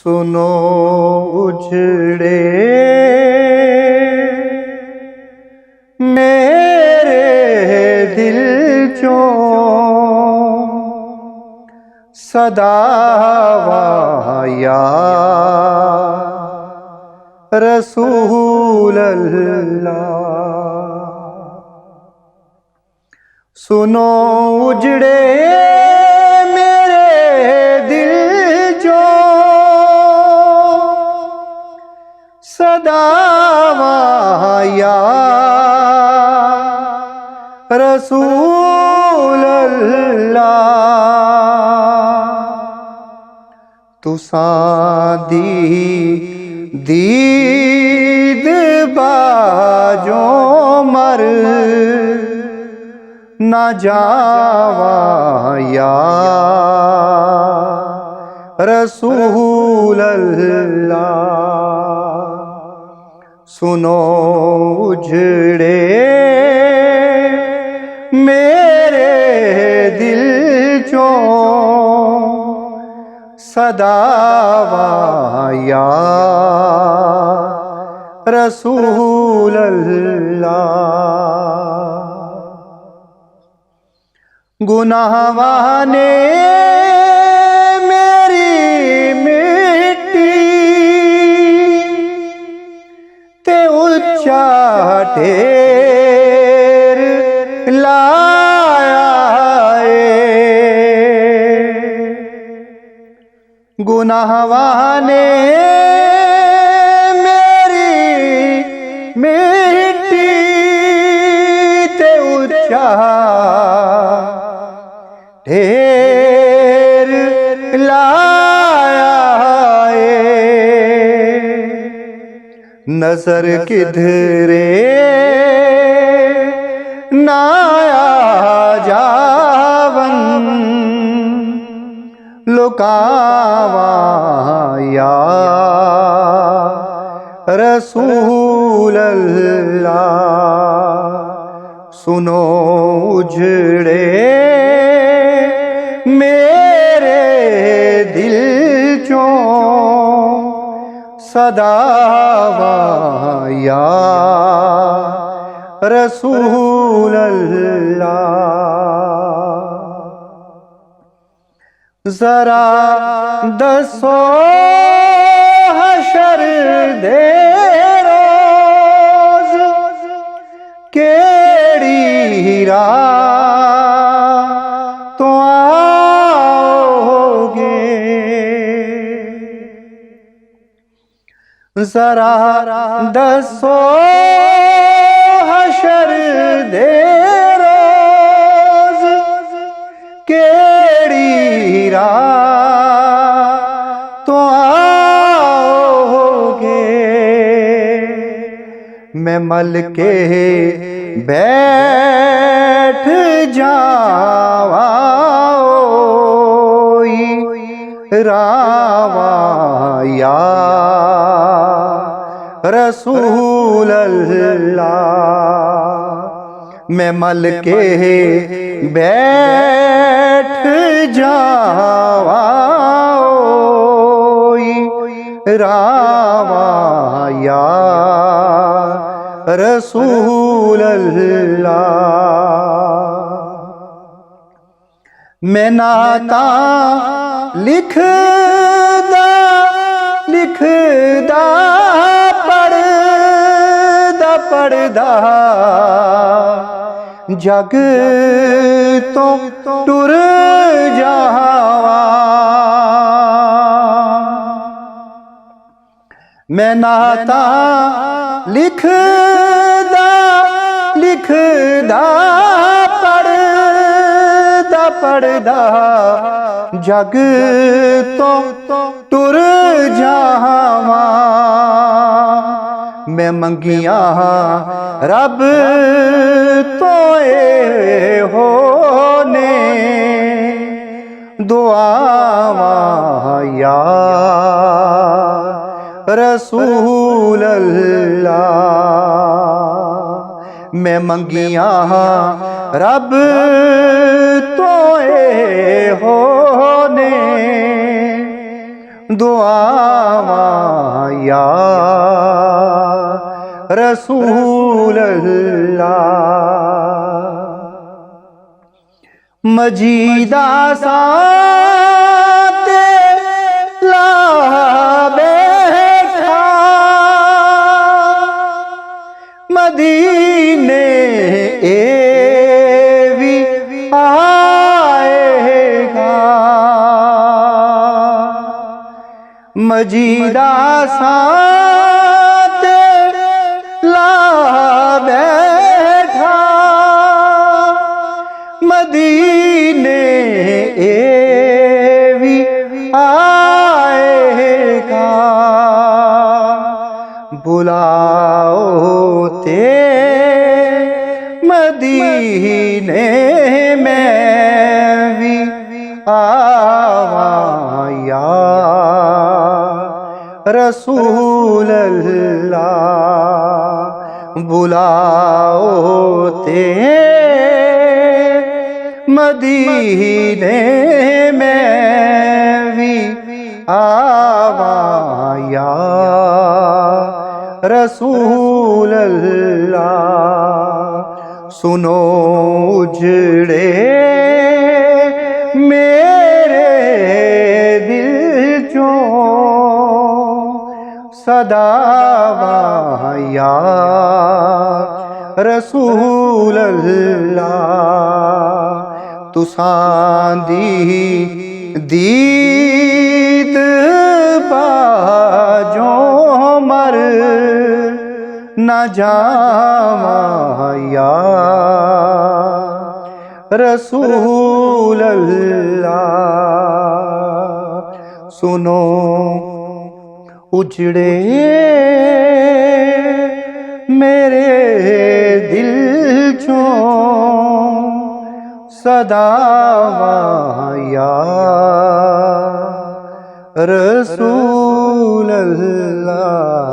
सुनो उजड़े मेरे दिल चो सदा या रसूल अल्लाह। सुनो उजड़े मेरे दिल जो सदा या रसूल अल्लाह। तुसां दीद बाजो मर न जावा या रसूल अल्लाह। सुनो उजड़े मेरे दिल चो सदा या रसूल अल्लाह। गुनाहवां ने मेरी मिट्टी ते उच्चा ढेर लाया है। गुनाहवां ने मेरी मिट्टी ते उच्चा ढेर लाया है। नजर किधरे नाया जावन लुकावा या रसूल अल्लाह। सुनो उजड़े मेरे दिल चो सदा या रसूल अल्लाह। जरा दसो हशर दे रोज केड़ी राह तो आओगे। जरा दसो हशर दे रोज केड़ी राह तो आओगे। मैं मल के बैठ जावा रावा या रसूल अल्लाह। मैं मल के बैठ जावा रावा या रसूल अल्लाह। मैं नाता लिखदा लिखदा पढ़दा पढ़दा जग तो टुर जावा। मैं नाता लिखदा लिखदा पढ़दा पढ़दा जग तो टुर जावा। मैं मंगिया रब तो होने दुआवा या रसूल अल्लाह। मैं मंगिया रब तो होने दुआवां या रसूल अल्लाह। मजीदा साते ला बैठा मदीने एवी आएगा। मजीदा साते ला बैठा मदीने एवी आएगा। बुलाओ ते मदीने में भी आवा या रसूल अल्लाह। बुलाओ ते मदीने में भी आवा या रसूल अल्लाह। सुनो उजड़े मेरे दिल चो सदावा या रसूल अल्लाह। तुसां दी दीद बाजो मर न जावा या रसूल अल्लाह। सुनो उजड़े मेरे दिल चो सदावा या रसूल अल्लाह।